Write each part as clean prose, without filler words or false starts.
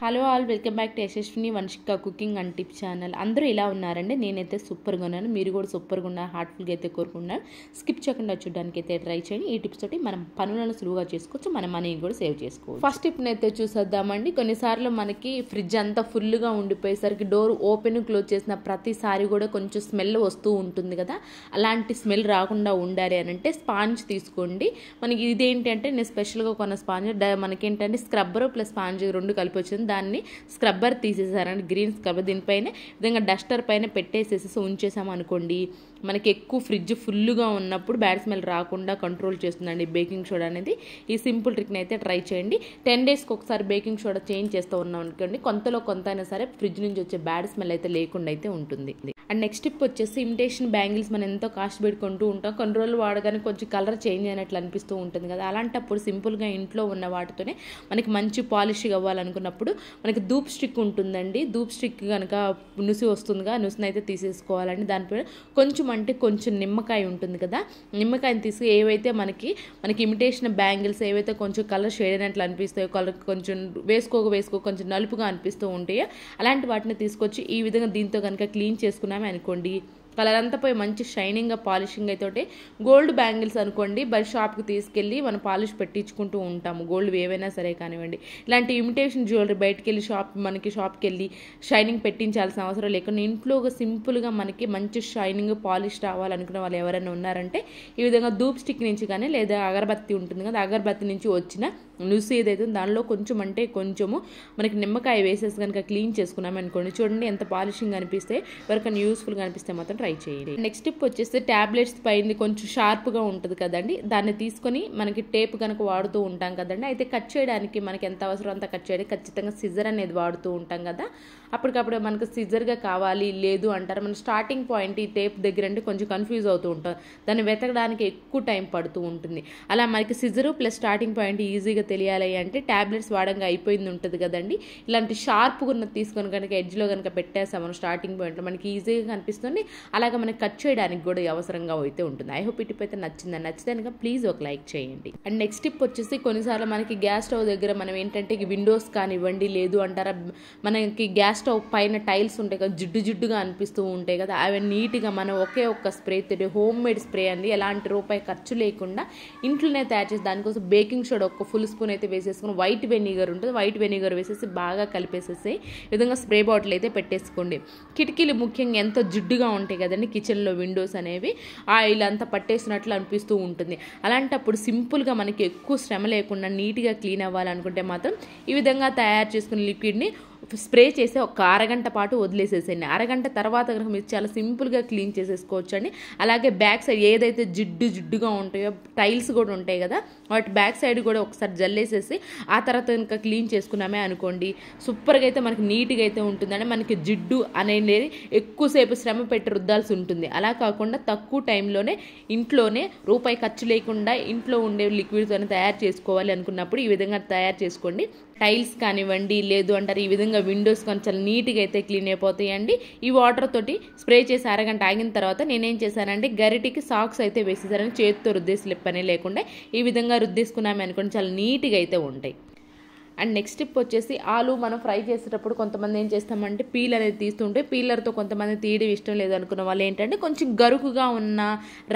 Hello all welcome back to Yashaswini Vamshika cooking and tip channel. అందరూ ఇలా ఉన్నారండి. నేనైతే సూపర్గా ఉన్నాను. మీరు కూడా సూపర్గా ఉన్నారు, హార్ట్ఫుల్గా అయితే కోరుకున్నాను. స్కిప్ చేయకుండా చూడడానికి అయితే ట్రై చేయండి. ఈ టిప్స్ తోటి మనం పనులను సులువుగా చేసుకోవచ్చు, మన మనీని కూడా సేవ్ చేసుకోవచ్చు. ఫస్ట్ టిప్ని అయితే చూసేద్దామండి. కొన్నిసార్లు మనకి ఫ్రిడ్జ్ అంతా ఫుల్గా ఉండిపోయేసరికి డోర్ ఓపెన్ క్లోజ్ చేసిన ప్రతిసారి కూడా కొంచెం స్మెల్ వస్తూ ఉంటుంది కదా. అలాంటి స్మెల్ రాకుండా ఉండాలి అని అంటే స్పాంజ్ తీసుకోండి. మనకి ఇదేంటి అంటే నేను స్పెషల్గా కొన్న స్పాంజ్ మనకేంటంటే స్క్రబ్బర్ ప్లస్ స్పాంజ్ రెండు కలిపి వచ్చింది. దాన్ని స్క్రబ్బర్ తీసేసారండి, గ్రీన్ స్క్రబ్బర్. దీనిపైన విధంగా డస్టర్ పైన పెట్టేసేసి ఉంచేసాము అనుకోండి, మనకి ఎక్కువ ఫ్రిడ్జ్ ఫుల్గా ఉన్నప్పుడు బ్యాడ్ స్మెల్ రాకుండా కంట్రోల్ చేస్తుందండి బేకింగ్ సోడా అనేది. ఈ సింపుల్ ట్రిక్ని అయితే ట్రై చేయండి. 10 డేస్కి ఒకసారి బేకింగ్ సోడా చేంజ్ చేస్తూ ఉన్నాం అనుకోండి, కొంతలో కొంత అయినా సరే ఫ్రిడ్జ్ నుంచి వచ్చే బ్యాడ్ స్మెల్ అయితే లేకుండా అయితే ఉంటుంది. అండ్ నెక్స్ట్ టిప్ వచ్చేసి ఇమిటేషన్ బ్యాంగిల్స్ మనం ఎంతో కాస్ట్ పెట్టుకుంటూ ఉంటాం. కొన్ని రోజులు వాడగానే కొంచెం కలర్ చేంజ్ అయినట్లు అనిపిస్తూ ఉంటుంది కదా. అలాంటప్పుడు సింపుల్గా ఇంట్లో ఉన్న వాటితోనే మనకి మంచి పాలిష్ అవ్వాలనుకున్నప్పుడు మనకి ధూప్ స్టిక్ ఉంటుందండి. ధూప్ స్టిక్ కనుక నుసి వస్తుందిగా, నుసిని అయితే తీసేసుకోవాలండి. దానిపైన కొంచెం అంటే కొంచెం నిమ్మకాయ ఉంటుంది కదా, నిమ్మకాయని తీసి ఏవైతే మనకి ఇమిటేషన్ బ్యాంగిల్స్ ఏవైతే కొంచెం కలర్ షేడ్ అయినట్లు అనిపిస్తాయో, కలర్ కొంచెం వేసుకో కొంచెం నలుపుగా అనిపిస్తూ ఉంటాయో అలాంటి వాటిని తీసుకొచ్చి ఈ విధంగా దీంతో కనుక క్లీన్ చేసుకున్నామే అనుకోండి, కలర్ అంతా పోయి మంచి షైనింగ్గా పాలిషింగ్ అయితే గోల్డ్ బ్యాంగిల్స్ అనుకోండి, బయట షాప్కి తీసుకెళ్ళి మనం పాలిష్ పెట్టించుకుంటూ ఉంటాము. గోల్డ్ ఏవైనా సరే కానివ్వండి. ఇలాంటి ఇమిటేషన్ జ్యువెలరీ బయటకు వెళ్ళి షాప్కి వెళ్ళి షైనింగ్ పెట్టించాల్సిన అవసరం లేకుండా ఇంట్లో ఒక సింపుల్గా మనకి మంచి షైనింగ్ పాలిష్ రావాలనుకునే వాళ్ళు ఎవరైనా ఉన్నారంటే ఈ విధంగా ధూప్ స్టిక్ నుంచి కానీ లేదా అగరబత్తి ఉంటుంది కదా, అగరబత్తి నుంచి వచ్చిన నుసి ఏదైతే దానిలో కొంచెం అంటే కొంచెము మనకి నిమ్మకాయ వేసేసి కనుక క్లీన్ చేసుకున్నాం అనుకోండి, చూడండి ఎంత పాలిషింగ్ అనిపిస్తే, ఎవరికైనా యూస్ఫుల్గా అనిపిస్తే మాత్రం ట్రై చేయండి. నెక్స్ట్ టిప్ వచ్చేసి ట్యాబ్లెట్స్ పైన కొంచెం షార్ప్గా ఉంటుంది కదండి, దాన్ని తీసుకొని మనకి టేప్ కనుక వాడుతూ ఉంటాం కదండి. అయితే కట్ చేయడానికి మనకి ఎంత అవసరం అంత కట్ చేయడానికి ఖచ్చితంగా సిజర్ అనేది వాడుతూ ఉంటాం కదా. అప్పటికప్పుడు మనకు సిజర్గా కావాలి లేదు అంటారు, మన స్టార్టింగ్ పాయింట్ ఈ టేప్ దగ్గర అంటే కొంచెం కన్ఫ్యూజ్ అవుతూ ఉంటాం, దాన్ని వెతకడానికి ఎక్కువ టైం పడుతూ ఉంటుంది. అలా మనకి సిజరు ప్లస్ స్టార్టింగ్ పాయింట్ ఈజీగా తెలియాలి అంటే ట్యాబ్లెట్స్ వాడంగా అయిపోయింది ఉంటుంది కదండి, ఇలాంటి షార్ప్గా ఉన్నది తీసుకొని కనుక ఎడ్జ్లో కనుక పెట్టేస్తాం మనం స్టార్టింగ్ పాయింట్లో, మనకి ఈజీగా కనిపిస్తుంది. అలాగే మనకి కట్ చేయడానికి కూడా అవసరంగా అయితే ఉంటుంది. ఐ హోప్ ఈ టిప్ అయితే నచ్చితే కనుక ప్లీజ్ ఒక లైక్ చేయండి. అండ్ నెక్స్ట్ టిప్ వచ్చేసి కొన్నిసార్లు మనకి గ్యాస్ స్టవ్ దగ్గర మనం ఏంటంటే విండోస్ కానివ్వండి లేదు అంటారా, మనకి గ్యాస్ స్టవ్ పైన టైల్స్ ఉంటాయి కదా, జిడ్డుగా అనిపిస్తూ ఉంటాయి కదా, అవి నీట్గా మనం ఒక్క స్ప్రే తోటి, హోమ్ మేడ్ స్ప్రే అండి, ఎలాంటి రూపాయి ఖర్చు లేకుండా ఇంట్లోనే తయారు చేసి దానికోసం బేకింగ్ సోడా ఒక ఫుల్ స్పూన్ అయితే వేసేసుకుని వైట్ వెనిగర్ ఉంటుంది, వైట్ వెనిగర్ వేసేసి బాగా కలిపేసేసి ఈ విధంగా స్ప్రే బాటిల్ అయితే పెట్టేసుకోండి. కిటికీలు ముఖ్యంగా ఎంతో జిడ్డుగా ఉంటాయి కదండి, కిచెన్లో విండోస్ అనేవి ఆయిల్ అంతా పట్టేసినట్లు అనిపిస్తూ ఉంటుంది. అలాంటప్పుడు సింపుల్గా మనకి ఎక్కువ శ్రమ లేకుండా నీట్గా క్లీన్ అవ్వాలనుకుంటే మాత్రం ఈ విధంగా తయారు చేసుకున్న లిక్విడ్ని స్ప్రే చేసి ఒక అరగంట పాటు వదిలేసేసేయండి. అరగంట తర్వాత కనుక మీరు చాలా సింపుల్గా క్లీన్ చేసేసుకోవచ్చు అండి. అలాగే బ్యాక్ సైడ్ ఏదైతే జిడ్డుగా ఉంటాయో టైల్స్ కూడా ఉంటాయి కదా, వాటి బ్యాక్ సైడ్ కూడా ఒకసారి జల్లేసేసి ఆ తర్వాత ఇంకా క్లీన్ చేసుకున్నామే అనుకోండి, సూపర్గా అయితే మనకి నీట్గా అయితే ఉంటుందండి. మనకి జిడ్డు అనేది ఎక్కువసేపు శ్రమ పెట్టి రుద్దాల్సి ఉంటుంది. అలా కాకుండా తక్కువ టైంలోనే ఇంట్లోనే రూపాయి ఖర్చు లేకుండా ఇంట్లో ఉండే లిక్విడ్తోనే తయారు చేసుకోవాలి అనుకున్నప్పుడు ఈ విధంగా తయారు చేసుకోండి. టైల్స్ కానివ్వండి లేదు అంటారు ఈ విధంగా విండోస్ కానీ చాలా నీట్గా అయితే క్లీన్ అయిపోతాయండి. ఈ వాటర్ తోటి స్ప్రే చేసి అరగంట ఆగిన తర్వాత నేనేం చేశానంటే గరిటికి సాక్స్ అయితే వేసేసారని, చేతితో రుద్దేసి పని లేకుండా ఈ విధంగా రుద్దేసుకున్నామే అనుకోండి, చాలా నీట్గా అయితే ఉంటాయి. అండ్ నెక్స్ట్ టిప్ వచ్చేసి ఆలు మనం ఫ్రై చేసేటప్పుడు కొంతమంది ఏం చేస్తామంటే పీల్ అనేది తీస్తుంటే పీలర్తో కొంతమంది తీయడం ఇష్టం లేదు అనుకున్న వాళ్ళు ఏంటంటే కొంచెం గరుకుగా ఉన్న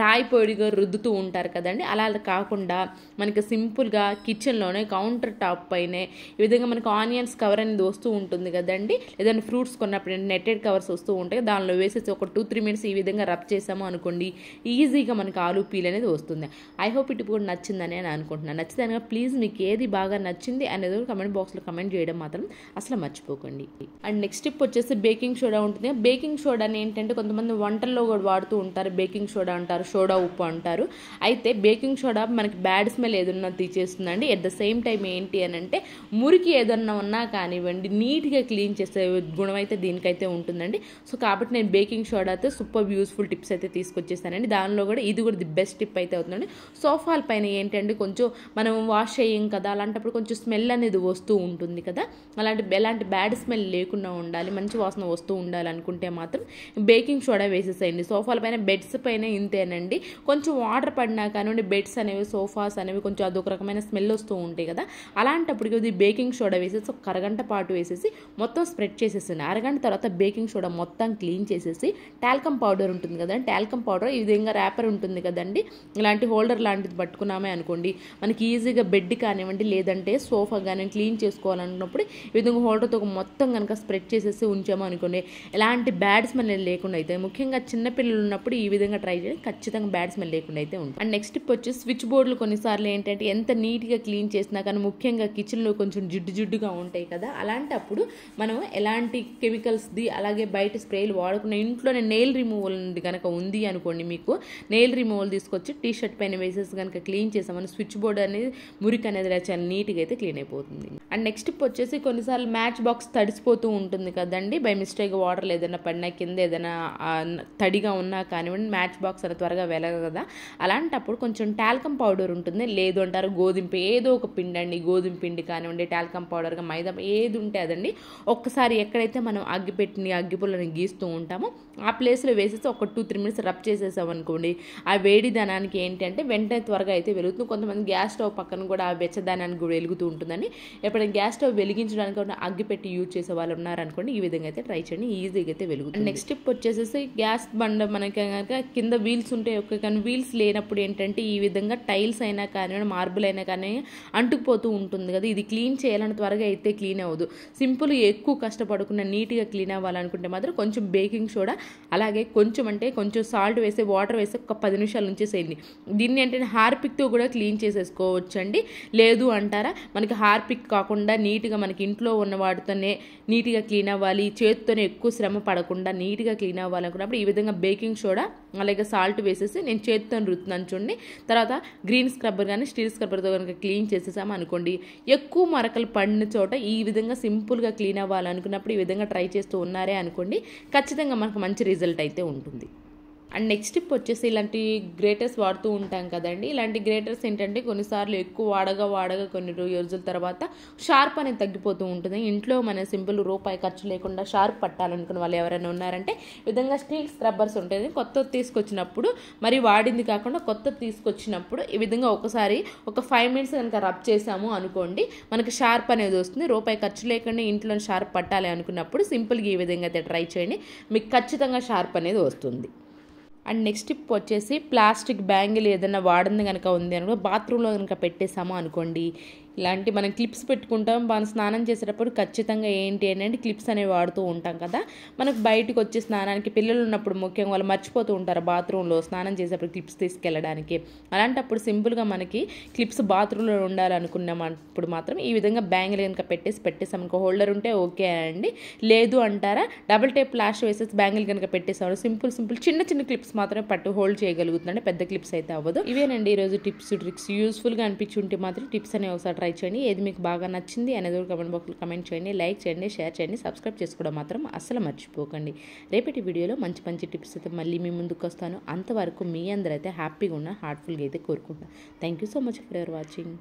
రాయి పొడిగా రుద్దుతూ ఉంటారు కదండి. అలా కాకుండా మనకి సింపుల్గా కిచెన్లోనే కౌంటర్ టాప్ పైనే ఈ విధంగా మనకి ఆనియన్స్ కవర్ అనేది వస్తూ ఉంటుంది కదండి, లేదంటే ఫ్రూట్స్ కొన్నప్పుడు నెట్టెడ్ కవర్స్ వస్తూ ఉంటాయి, దానిలో వేసేసి ఒక 2-3 మినిట్స్ ఈ విధంగా రబ్ చేసాము అనుకోండి, ఈజీగా మనకి ఆలు పీల్ అనేది వస్తుంది. ఐ హోప్ ఇటు కూడా నచ్చిందని నేను అనుకుంటున్నాను. నచ్చితే ప్లీజ్ మీకు ఏది బాగా నచ్చింది అనేది కమెంట్ బాక్స్లో కమెంట్ చేయడం మాత్రం అసలు మర్చిపోకండి. అండ్ నెక్స్ట్ టిప్ వచ్చేసి బేకింగ్ సోడా ఉంటుంది. బేకింగ్ సోడాని ఏంటంటే కొంతమంది వంటల్లో కూడా వాడుతూ ఉంటారు, బేకింగ్ సోడా అంటారు, సోడా ఉప్పు అంటారు. అయితే బేకింగ్ సోడా మనకి బ్యాడ్ స్మెల్ ఏదన్నా తీసేస్తుందండి. ఎట్ ద సేమ్ టైం ఏంటి అని అంటే మురికి ఏదన్నా ఉన్నా కానివ్వండి నీట్గా క్లీన్ చేసే గుణం అయితే దీనికైతే ఉంటుందండి. సో కాబట్టి నేను బేకింగ్ సోడాతో సూపర్ యూస్ఫుల్ టిప్స్ అయితే తీసుకొచ్చేసానండి. దానిలో కూడా ఇది కూడా ది బెస్ట్ టిప్ అయితే అవుతుందండి. సోఫాల పైన ఏంటంటే కొంచెం మనం వాష్ చేయం కదా, అలాంటప్పుడు కొంచెం స్మెల్ అనేది వస్తూ ఉంటుంది కదా, ఎలాంటి బ్యాడ్ స్మెల్ లేకుండా ఉండాలి, మంచి వాసన వస్తూ ఉండాలి అనుకుంటే మాత్రం బేకింగ్ సోడా వేసేసేయండి. సోఫాల పైన, బెడ్స్ పైన ఇంతేనండి. కొంచెం వాటర్ పడినా కానివ్వండి, బెడ్స్ అనేవి, సోఫాస్ అనేవి కొంచెం అదొక రకమైన స్మెల్ వస్తూ ఉంటాయి కదా, అలాంటప్పటికి ఇది బేకింగ్ సోడా వేసేసి ఒక అరగంట పాటు వేసేసి మొత్తం స్ప్రెడ్ చేసేసింది. అరగంట తర్వాత బేకింగ్ సోడా మొత్తం క్లీన్ చేసేసి టాల్కమ్ పౌడర్ ఉంటుంది కదండి, టాల్కమ్ పౌడర్ ఈ విధంగా ర్యాపర్ ఉంటుంది కదండి, ఇలాంటి హోల్డర్ లాంటిది పట్టుకున్నామే అనుకోండి, మనకి ఈజీగా బెడ్ కానివ్వండి లేదంటే సోఫా కానీ క్లీన్ చేసుకోవాలనుకున్నప్పుడు ఈ విధంగా హోల్డర్తో మొత్తం కనుక స్ప్రెడ్ చేసేసి ఉంచాము అనుకోండి, ఎలాంటి బ్యాడ్ స్మెల్ లేకుండా అయితే, ముఖ్యంగా చిన్నపిల్లలు ఉన్నప్పుడు ఈ విధంగా ట్రై చేయండి, ఖచ్చితంగా బ్యాడ్ స్మెల్ లేకుండా అయితే ఉంటుంది. అండ్ నెక్స్ట్ టిప్ వచ్చి స్విచ్ బోర్డులు కొన్నిసార్లు ఏంటంటే ఎంత నీట్గా క్లీన్ చేసినా కానీ ముఖ్యంగా కిచెన్లో కొంచెం జిడ్డుగా ఉంటాయి కదా, అలాంటప్పుడు మనం ఎలాంటి కెమికల్స్ది అలాగే బయట స్ప్రేలు వాడకుండా ఇంట్లోనే నెయిల్ రిమూవల్ కనుక ఉంది అనుకోండి, మీకు నెయిల్ రిమూవల్ తీసుకొచ్చి టీ షర్ట్ పైన వేసేసి కనుక క్లీన్ చేసామని స్విచ్ బోర్డ్ అనేది మురికి అనేది చాలా నీట్గా అయితే క్లీన్ అయిపోతుంది. అండ్ నెక్స్ట్ టిప్ వచ్చేసి కొన్నిసార్లు మ్యాచ్ బాక్స్ తడిసిపోతూ ఉంటుంది కదండి, బై మిస్టేక్ వాటర్ ఏదైనా పడినా కింద ఏదైనా తడిగా ఉన్నా కానివ్వండి మ్యాచ్ బాక్స్ అనేది త్వరగా వెలగదు కదా, అలాంటప్పుడు కొంచెం టాల్కమ్ పౌడర్ ఉంటుంది, లేదు అంటారు గోధుమ ఏదో ఒక పిండి అండి, గోధుమ పిండి కానివ్వండి, టాల్కమ్ పౌడర్గా మైదా ఏది ఉంటే అదండి, ఒక్కసారి ఎక్కడైతే మనం అగ్గిపుల్లని గీస్తూ ఉంటామో ఆ ప్లేస్లో వేసేసి ఒక 2-3 మినిట్స్ రబ్ చేసేసాం అనుకోండి, ఆ వేడి దానానికి ఏంటంటే వెంటనే త్వరగా అయితే వెలుగుతుంది. కొంతమంది గ్యాస్ స్టవ్ పక్కన కూడా ఆ వెచ్చదానానికి కూడా వెలుగుతూ ఉంటుందని, ఎప్పుడైనా గ్యాస్ స్టవ్ వెలిగించడానికి అగ్గి పెట్టి యూజ్ చేసే వాళ్ళు ఉన్నారనుకోండి, ఈ విధంగా అయితే ట్రై చేయండి, ఈజీగా అయితే వెలుగుతుంది. నెక్స్ట్ టిప్ వచ్చేసి గ్యాస్ బండ మనకి కనుక కింద వీల్స్ ఉంటాయి, కానీ వీల్స్ లేనప్పుడు ఏంటంటే ఈ విధంగా టైల్స్ అయినా కానీ మార్బుల్ అయినా కానీ అంటుకుపోతూ ఉంటుంది కదా, ఇది క్లీన్ చేయాలని త్వరగా అయితే క్లీన్ అవ్వదు. సింపుల్గా ఎక్కువ కష్టపడకుండా నీట్గా క్లీన్ అవ్వాలనుకుంటే మాత్రం కొంచెం బేకింగ్ సోడా అలాగే కొంచెం సాల్ట్ వేసి వాటర్ వేసి ఒక 10 నిమిషాలు ఉంచేసేయండి. దీన్ని ఏంటంటే హార్పిక్తో కూడా క్లీన్ చేసేసుకోవచ్చు అండి. లేదు అంటారా, మనకి హార్పిక్ కాకుండా నీట్గా మనకి ఇంట్లో ఉన్న వాటితోనే నీట్గా క్లీన్ అవ్వాలి, చేతితోనే ఎక్కువ శ్రమ పడకుండా నీట్గా క్లీన్ అవ్వాలనుకున్నప్పుడు ఈ విధంగా బేకింగ్ సోడా అలాగే సాల్ట్ వేసేసి నేను చేతితో రుతున్నాను చూడండి, తర్వాత గ్రీన్ స్క్రబ్బర్ కానీ స్టీల్ స్క్రబ్బర్తో కనుక క్లీన్ చేసేసాము అనుకోండి, ఎక్కువ మరకలు పడిన చోట ఈ విధంగా సింపుల్గా క్లీన్ అవ్వాలనుకున్నప్పుడు ఈ విధంగా ట్రై చేస్తూ ఉన్నారే అనుకోండి, ఖచ్చితంగా మనకు మంచి రిజల్ట్ అయితే ఉంటుంది. అండ్ నెక్స్ట్ టిప్ వచ్చేసి ఇలాంటి గ్రేటర్స్ వాడుతూ ఉంటాం కదండి, ఇలాంటి గ్రేటర్స్ ఏంటంటే కొన్నిసార్లు ఎక్కువ వాడగా కొన్ని రోజుల తర్వాత షార్ప్ అనేది తగ్గిపోతూ ఉంటుంది. ఇంట్లో మన సింపుల్ రూపాయి ఖర్చు లేకుండా షార్ప్ పట్టాలనుకున్న వాళ్ళు ఎవరైనా ఉన్నారంటే ఈ విధంగా స్టీల్ స్క్రబ్బర్స్ ఉంటుంది, కొత్తది తీసుకొచ్చినప్పుడు మరి వాడింది కాకుండా కొత్తది తీసుకొచ్చినప్పుడు ఈ విధంగా ఒకసారి ఒక 5 మినిట్స్ కనుక రబ్ చేసాము అనుకోండి, మనకి షార్ప్ అనేది వస్తుంది. రూపాయి ఖర్చు లేకుండా ఇంట్లో షార్ప్ పట్టాలి అనుకున్నప్పుడు సింపుల్గా ఈ విధంగా అయితే ట్రై చేయండి, మీకు ఖచ్చితంగా షార్ప్ అనేది వస్తుంది. అండ్ నెక్స్ట్ టిప్ వచ్చేసి ప్లాస్టిక్ బ్యాంగిల్ ఏదైనా వాడింది కనుక ఉంది అనుకో, బాత్రూంలో కనుక పెట్టేసాము అనుకోండి, ఇలాంటి మనం క్లిప్స్ పెట్టుకుంటాం, మనం స్నానం చేసేటప్పుడు ఖచ్చితంగా ఏంటి అంటే క్లిప్స్ అనేవి వాడుతూ ఉంటాం కదా, మనకు బయటకు వచ్చి స్నానానికి పిల్లలు ఉన్నప్పుడు ముఖ్యంగా వాళ్ళు మర్చిపోతూ ఉంటారు బాత్రూంలో స్నానం చేసేటప్పుడు క్లిప్స్ తీసుకెళ్ళడానికి, అలాంటప్పుడు సింపుల్గా మనకి క్లిప్స్ బాత్రూంలో ఉండాలనుకున్నప్పుడు మాత్రం ఈ విధంగా బ్యాంగిల్ కనుక పెట్టేసాం అనుకో, హోల్డర్ ఉంటే ఓకే అండి, లేదు అంటారా డబుల్ టేప్ ప్లాస్టర్ వేసేసి బ్యాంగిల్ కనుక పెట్టేసాము, సింపుల్ చిన్న క్లిప్స్ మాత్రమే పట్టు హోల్డ్ చేయగలుగుతుందండి, పెద్ద క్లిప్స్ అయితే అవ్వదు. ఇవేనండి ఈరోజు టిప్స్ ట్రిక్స్, యూస్ఫుల్గా అనిపించుంటే మాత్రం టిప్స్ అనేవి ఒకసారి ట్రై చేయండి, ఏది మీకు బాగా నచ్చింది అనేది కమెంట్ బాక్స్లో కమెంట్ చేయండి, లైక్ చేయండి, షేర్ చేయండి, సబ్స్క్రైబ్ చేసుకోవడం మాత్రం అస్సలు మర్చిపోకండి. రేపటి వీడియోలో మంచి టిప్స్ అయితే మళ్ళీ మీ ముందుకు వస్తాను, అంతవరకు మీ అందరైతే హ్యాపీగా ఉన్న హార్ట్ఫుల్గా అయితే కోరుకుంటాను. Thank you so much for your watching.